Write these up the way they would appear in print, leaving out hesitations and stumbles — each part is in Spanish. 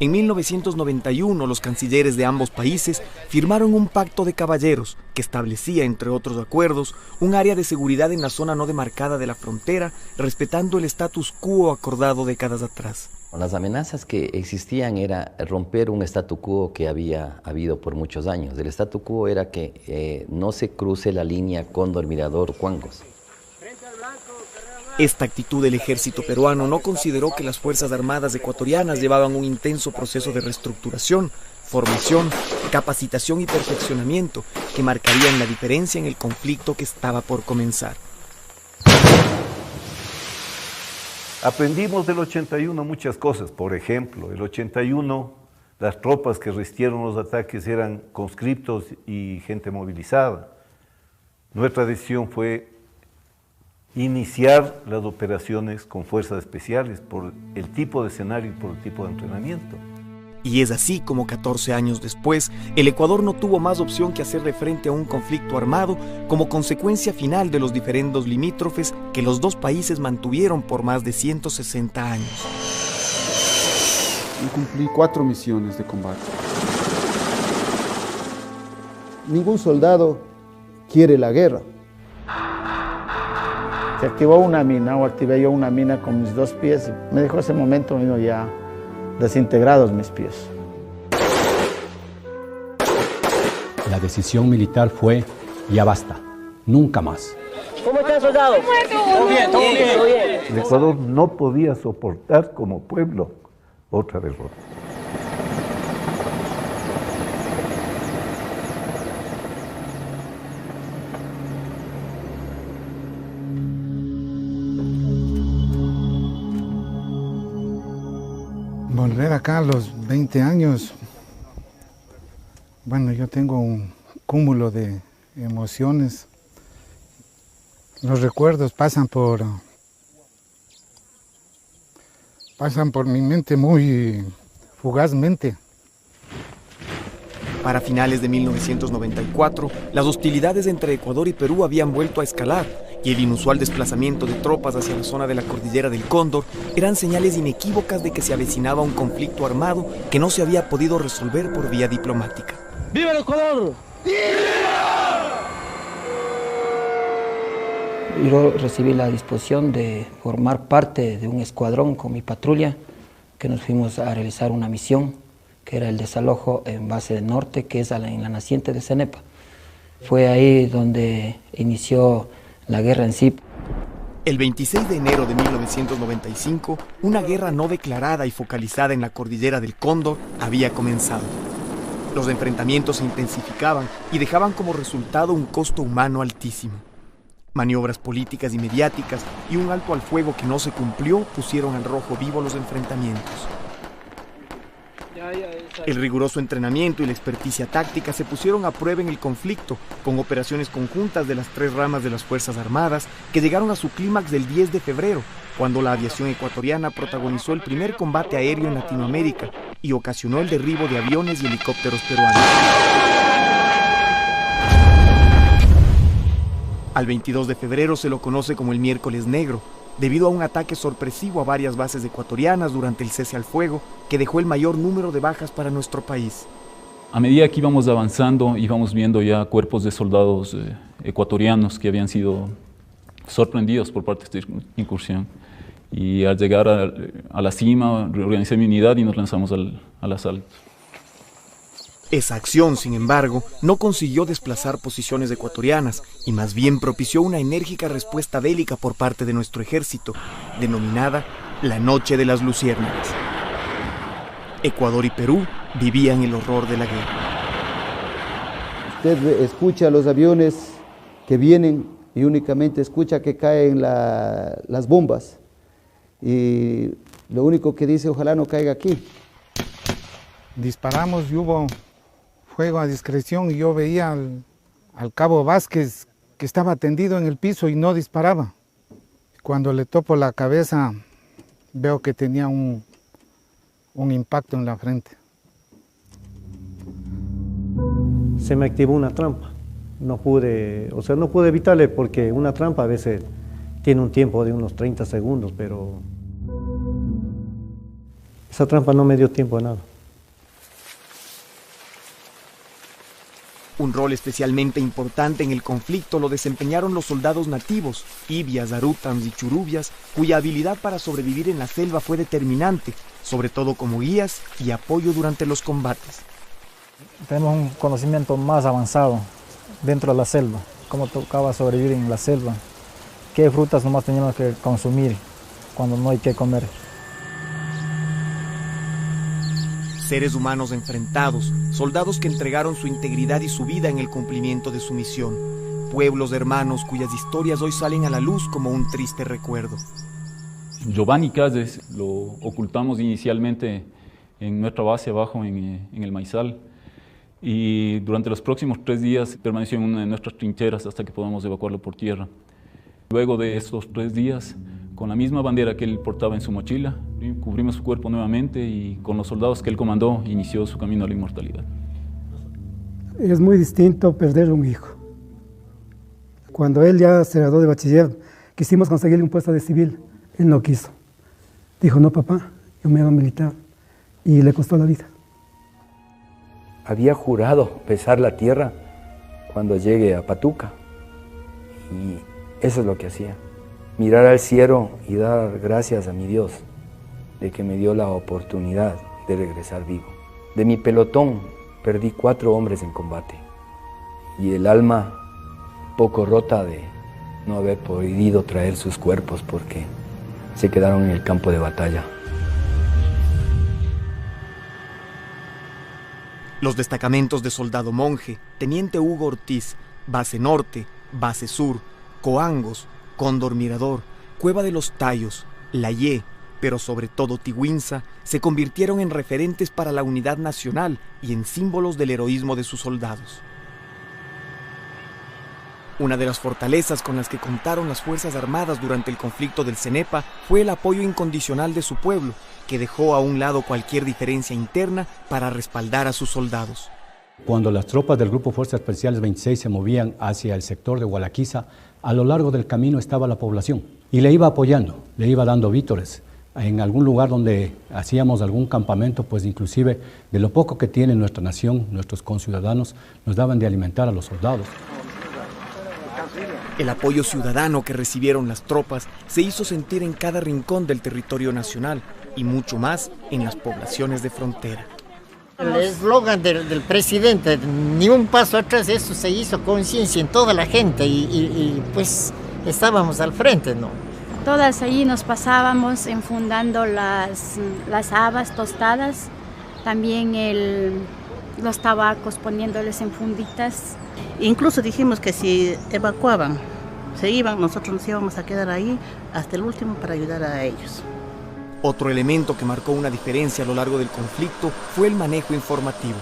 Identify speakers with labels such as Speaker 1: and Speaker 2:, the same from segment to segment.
Speaker 1: En 1991, los cancilleres de ambos países firmaron un pacto de caballeros que establecía, entre otros acuerdos, un área de seguridad en la zona no demarcada de la frontera, respetando el status quo acordado décadas atrás.
Speaker 2: Las amenazas que existían era romper un statu quo que había habido por muchos años. El statu quo era que no se cruce la línea Cóndor-Mirador-Cuangos.
Speaker 1: Esta actitud del ejército peruano no consideró que las Fuerzas Armadas ecuatorianas llevaban un intenso proceso de reestructuración, formación, capacitación y perfeccionamiento que marcarían la diferencia en el conflicto que estaba por comenzar.
Speaker 3: Aprendimos del 81 muchas cosas. Por ejemplo, el 81, las tropas que resistieron los ataques eran conscriptos y gente movilizada. Nuestra decisión fue iniciar las operaciones con fuerzas especiales por el tipo de escenario y por el tipo de entrenamiento.
Speaker 1: Y es así como 14 años después, el Ecuador no tuvo más opción que hacerle frente a un conflicto armado como consecuencia final de los diferendos limítrofes que los dos países mantuvieron por más de 160 años.
Speaker 4: Yo cumplí 4 misiones de combate.
Speaker 5: Ningún soldado quiere la guerra.
Speaker 6: Se activó una mina, o activé yo una mina con mis 2 pies. Me dejó ese momento mismo ya desintegrados mis pies.
Speaker 7: La decisión militar fue: ya basta, nunca más.
Speaker 8: ¿Cómo está, soldado? ¿Todo bien, todo bien?
Speaker 3: El Ecuador no podía soportar como pueblo otra derrota.
Speaker 4: Volver acá a los 20 años, bueno, yo tengo un cúmulo de emociones. Los recuerdos pasan por mi mente muy fugazmente.
Speaker 1: Para finales de 1994, las hostilidades entre Ecuador y Perú habían vuelto a escalar y el inusual desplazamiento de tropas hacia la zona de la cordillera del Cóndor eran señales inequívocas de que se avecinaba un conflicto armado que no se había podido resolver por vía diplomática.
Speaker 8: ¡Viva el Ecuador!
Speaker 9: Yo recibí la disposición de formar parte de un escuadrón con mi patrulla que nos fuimos a realizar una misión que era el desalojo en base del norte, que es en la naciente de Cenepa. Fue ahí donde inició la guerra en sí.
Speaker 1: El 26 de enero de 1995, una guerra no declarada y focalizada en la cordillera del Cóndor había comenzado. Los enfrentamientos se intensificaban y dejaban como resultado un costo humano altísimo. Maniobras políticas y mediáticas y un alto al fuego que no se cumplió pusieron al rojo vivo los enfrentamientos. El riguroso entrenamiento y la experticia táctica se pusieron a prueba en el conflicto, con operaciones conjuntas de las 3 ramas de las Fuerzas Armadas que llegaron a su clímax del 10 de febrero, cuando la aviación ecuatoriana protagonizó el primer combate aéreo en Latinoamérica y ocasionó el derribo de aviones y helicópteros peruanos. Al 22 de febrero se lo conoce como el Miércoles Negro, debido a un ataque sorpresivo a varias bases ecuatorianas durante el cese al fuego que dejó el mayor número de bajas para nuestro país.
Speaker 10: A medida que íbamos avanzando, íbamos viendo ya cuerpos de soldados ecuatorianos que habían sido sorprendidos por parte de esta incursión. Y al llegar a la cima, reorganicé mi unidad y nos lanzamos al asalto.
Speaker 1: Esa acción, sin embargo, no consiguió desplazar posiciones ecuatorianas y más bien propició una enérgica respuesta bélica por parte de nuestro ejército, denominada la Noche de las Luciérnagas. Ecuador y Perú vivían el horror de la guerra.
Speaker 5: Usted escucha los aviones que vienen y únicamente escucha que caen las bombas. Y lo único que dice, ojalá no caiga aquí.
Speaker 4: Disparamos y hubo fuego a discreción y yo veía al cabo Vázquez que estaba tendido en el piso y no disparaba. Cuando le topo la cabeza veo que tenía un impacto en la frente.
Speaker 11: Se me activó una trampa. No pude evitarle porque una trampa a veces tiene un tiempo de unos 30 segundos, pero esa trampa no me dio tiempo de nada.
Speaker 1: Un rol especialmente importante en el conflicto lo desempeñaron los soldados nativos, ibias, arutans y churubias, cuya habilidad para sobrevivir en la selva fue determinante, sobre todo como guías y apoyo durante los combates.
Speaker 12: Tenemos un conocimiento más avanzado dentro de la selva, cómo tocaba sobrevivir en la selva, qué frutas nomás teníamos que consumir cuando no hay que comer.
Speaker 1: Seres humanos enfrentados, soldados que entregaron su integridad y su vida en el cumplimiento de su misión, pueblos hermanos cuyas historias hoy salen a la luz como un triste recuerdo.
Speaker 10: Giovanni Calles lo ocultamos inicialmente en nuestra base abajo en el Maizal, y durante los próximos 3 días permaneció en una de nuestras trincheras hasta que podamos evacuarlo por tierra. Luego de estos 3 días, con la misma bandera que él portaba en su mochila, cubrimos su cuerpo nuevamente y con los soldados que él comandó inició su camino a la inmortalidad.
Speaker 13: Es muy distinto perder un hijo. Cuando él ya se graduó de bachiller, quisimos conseguirle un puesto de civil, él no quiso. Dijo, no papá, yo me hago militar, y le costó la vida.
Speaker 14: Había jurado besar la tierra cuando llegue a Patuca, y eso es lo que hacía. Mirar al cielo y dar gracias a mi Dios de que me dio la oportunidad de regresar vivo. De mi pelotón perdí 4 hombres en combate y el alma poco rota de no haber podido traer sus cuerpos porque se quedaron en el campo de batalla.
Speaker 1: Los destacamentos de Soldado Monje, Teniente Hugo Ortiz, Base Norte, Base Sur, Coangos, Cóndor Mirador, Cueva de los Tallos, Layé, pero sobre todo Tigüinza, se convirtieron en referentes para la unidad nacional y en símbolos del heroísmo de sus soldados. Una de las fortalezas con las que contaron las Fuerzas Armadas durante el conflicto del Cenepa fue el apoyo incondicional de su pueblo, que dejó a un lado cualquier diferencia interna para respaldar a sus soldados.
Speaker 7: Cuando las tropas del Grupo Fuerzas Especiales 26 se movían hacia el sector de Hualaquiza, a lo largo del camino estaba la población y le iba apoyando, le iba dando vítores. En algún lugar donde hacíamos algún campamento, pues inclusive de lo poco que tiene nuestra nación, nuestros conciudadanos, nos daban de alimentar a los soldados.
Speaker 1: El apoyo ciudadano que recibieron las tropas se hizo sentir en cada rincón del territorio nacional y mucho más en las poblaciones de frontera.
Speaker 15: El eslogan del presidente, ni un paso atrás, eso se hizo conciencia en toda la gente y pues estábamos al frente, ¿no?
Speaker 16: Todas allí nos pasábamos enfundando las habas tostadas, también los tabacos, poniéndoles en funditas.
Speaker 17: Incluso dijimos que si evacuaban, se iban, nosotros nos íbamos a quedar ahí hasta el último para ayudar a ellos.
Speaker 1: Otro elemento que marcó una diferencia a lo largo del conflicto fue el manejo informativo.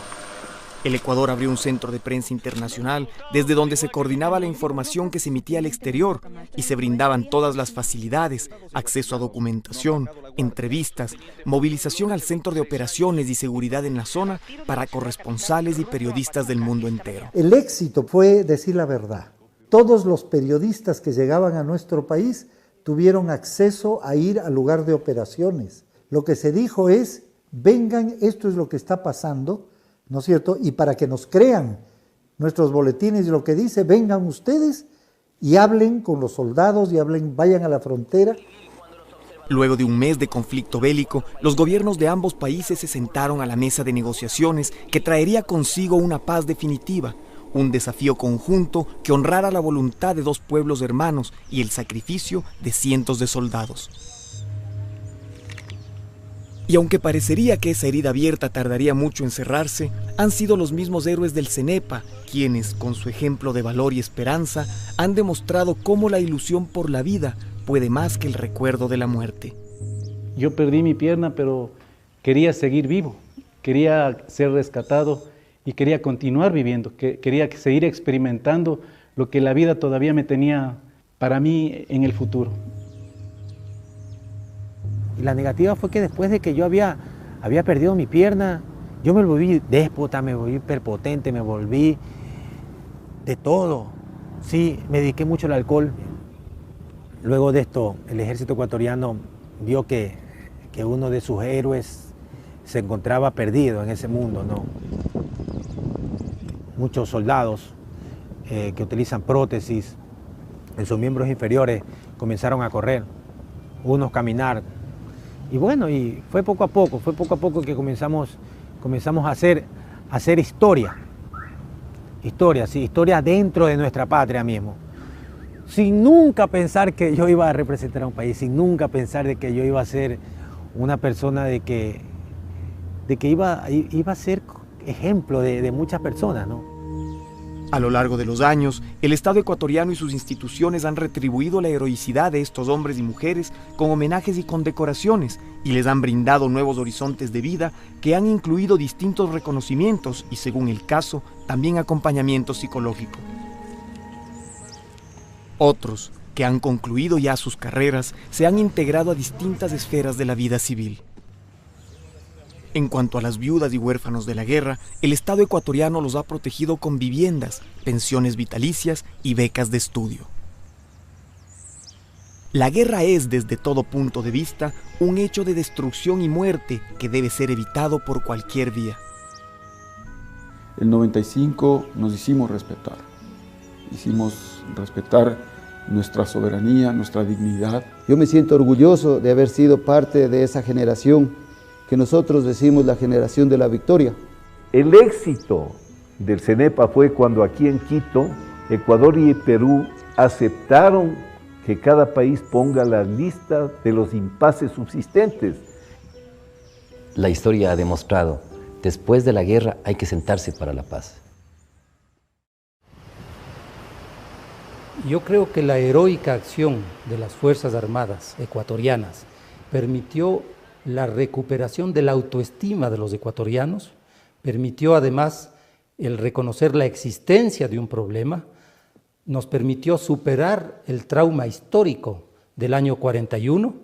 Speaker 1: El Ecuador abrió un centro de prensa internacional desde donde se coordinaba la información que se emitía al exterior y se brindaban todas las facilidades, acceso a documentación, entrevistas, movilización al centro de operaciones y seguridad en la zona para corresponsales y periodistas del mundo entero.
Speaker 18: El éxito fue decir la verdad. Todos los periodistas que llegaban a nuestro país tuvieron acceso a ir al lugar de operaciones. Lo que se dijo es, vengan, esto es lo que está pasando, ¿no es cierto? Y para que nos crean nuestros boletines y lo que dice, vengan ustedes y hablen con los soldados y vayan a la frontera.
Speaker 1: Luego de un mes de conflicto bélico, los gobiernos de ambos países se sentaron a la mesa de negociaciones que traería consigo una paz definitiva, un desafío conjunto que honrara la voluntad de 2 pueblos hermanos y el sacrificio de cientos de soldados. Y aunque parecería que esa herida abierta tardaría mucho en cerrarse, han sido los mismos héroes del Cenepa quienes, con su ejemplo de valor y esperanza, han demostrado cómo la ilusión por la vida puede más que el recuerdo de la muerte.
Speaker 11: Yo perdí mi pierna, pero quería seguir vivo, quería ser rescatado y quería continuar viviendo, quería seguir experimentando lo que la vida todavía me tenía para mí en el futuro.
Speaker 19: Y la negativa fue que después de que yo había perdido mi pierna, yo me volví déspota, me volví hiperpotente, me volví de todo. Sí, me dediqué mucho al alcohol. Luego de esto, el ejército ecuatoriano vio que uno de sus héroes se encontraba perdido en ese mundo, ¿no? muchos soldados que utilizan prótesis en sus miembros inferiores comenzaron a correr, unos caminar. Y bueno, y fue poco a poco que comenzamos a hacer historia. Historia dentro de nuestra patria mismo. Sin nunca pensar que yo iba a representar a un país, sin nunca pensar de que yo iba a ser una persona de que iba a ser ejemplo de muchas personas, ¿no?
Speaker 1: A lo largo de los años, el Estado ecuatoriano y sus instituciones han retribuido la heroicidad de estos hombres y mujeres con homenajes y condecoraciones y les han brindado nuevos horizontes de vida que han incluido distintos reconocimientos y, según el caso, también acompañamiento psicológico. Otros, que han concluido ya sus carreras, se han integrado a distintas esferas de la vida civil. En cuanto a las viudas y huérfanos de la guerra, el Estado ecuatoriano los ha protegido con viviendas, pensiones vitalicias y becas de estudio. La guerra es, desde todo punto de vista, un hecho de destrucción y muerte que debe ser evitado por cualquier vía.
Speaker 20: El 95 nos hicimos respetar nuestra soberanía, nuestra dignidad.
Speaker 5: Yo me siento orgulloso de haber sido parte de esa generación que nosotros decimos la generación de la victoria.
Speaker 3: El éxito del CENEPA fue cuando aquí en Quito, Ecuador y Perú aceptaron que cada país ponga la lista de los impases subsistentes.
Speaker 2: La historia ha demostrado, después de la guerra hay que sentarse para la paz.
Speaker 21: Yo creo que la heroica acción de las Fuerzas Armadas ecuatorianas permitió la recuperación de la autoestima de los ecuatorianos, permitió además el reconocer la existencia de un problema, nos permitió superar el trauma histórico del año 41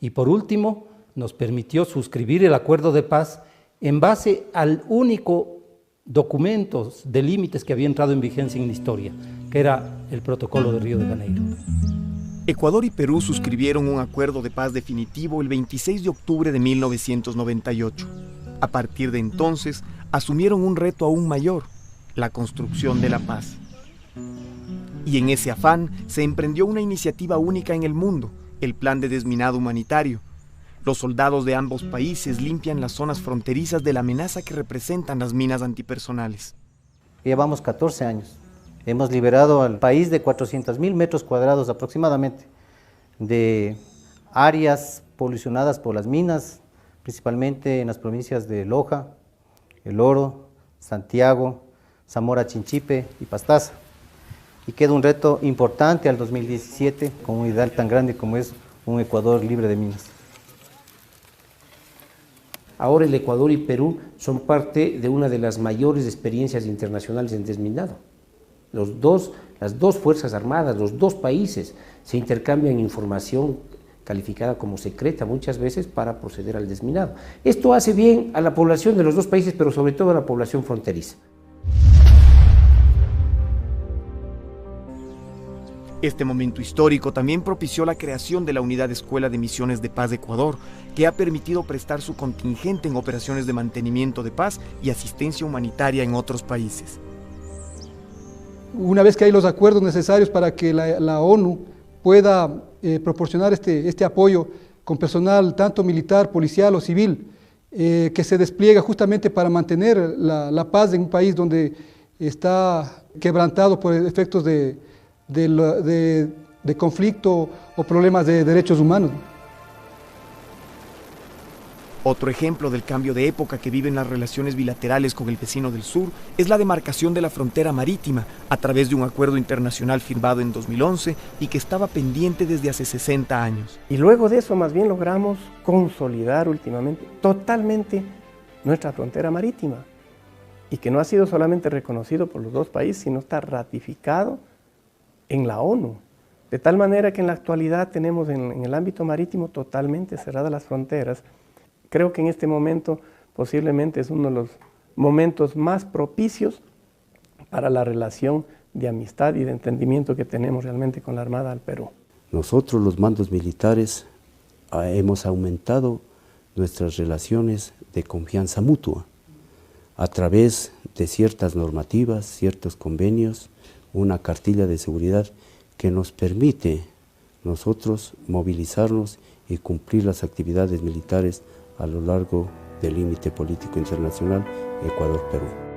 Speaker 21: y por último nos permitió suscribir el acuerdo de paz en base al único documento de límites que había entrado en vigencia en la historia, que era el Protocolo de Río de Janeiro.
Speaker 1: Ecuador y Perú suscribieron un acuerdo de paz definitivo el 26 de octubre de 1998. A partir de entonces, asumieron un reto aún mayor, la construcción de la paz. Y en ese afán se emprendió una iniciativa única en el mundo, el Plan de Desminado Humanitario. Los soldados de ambos países limpian las zonas fronterizas de la amenaza que representan las minas antipersonales.
Speaker 22: Llevamos 14 años. Hemos liberado al país de 400.000 metros cuadrados aproximadamente de áreas polucionadas por las minas, principalmente en las provincias de Loja, El Oro, Santiago, Zamora Chinchipe y Pastaza. Y queda un reto importante al 2017 con un ideal tan grande como es un Ecuador libre de minas.
Speaker 23: Ahora el Ecuador y Perú son parte de una de las mayores experiencias internacionales en desminado. Las dos Fuerzas Armadas, los dos países se intercambian información calificada como secreta muchas veces para proceder al desminado. Esto hace bien a la población de los dos países, pero sobre todo a la población fronteriza.
Speaker 1: Este momento histórico también propició la creación de la Unidad Escuela de Misiones de Paz de Ecuador, que ha permitido prestar su contingente en operaciones de mantenimiento de paz y asistencia humanitaria en otros países.
Speaker 24: Una vez que hay los acuerdos necesarios para que la ONU pueda proporcionar este apoyo con personal tanto militar, policial o civil, que se despliega justamente para mantener la paz en un país donde está quebrantado por efectos de conflicto o problemas de derechos humanos.
Speaker 1: Otro ejemplo del cambio de época que viven las relaciones bilaterales con el vecino del sur es la demarcación de la frontera marítima a través de un acuerdo internacional firmado en 2011 y que estaba pendiente desde hace 60 años.
Speaker 25: Y luego de eso más bien logramos consolidar últimamente totalmente nuestra frontera marítima y que no ha sido solamente reconocido por los dos países, sino está ratificado en la ONU, de tal manera que en la actualidad tenemos en el ámbito marítimo totalmente cerradas las fronteras. Creo que en este momento posiblemente es uno de los momentos más propicios para la relación de amistad y de entendimiento que tenemos realmente con la Armada del Perú.
Speaker 26: Nosotros los mandos militares hemos aumentado nuestras relaciones de confianza mutua. a través de ciertas normativas, ciertos convenios, una cartilla de seguridad que nos permite nosotros movilizarnos y cumplir las actividades militares a lo largo del límite político internacional Ecuador-Perú.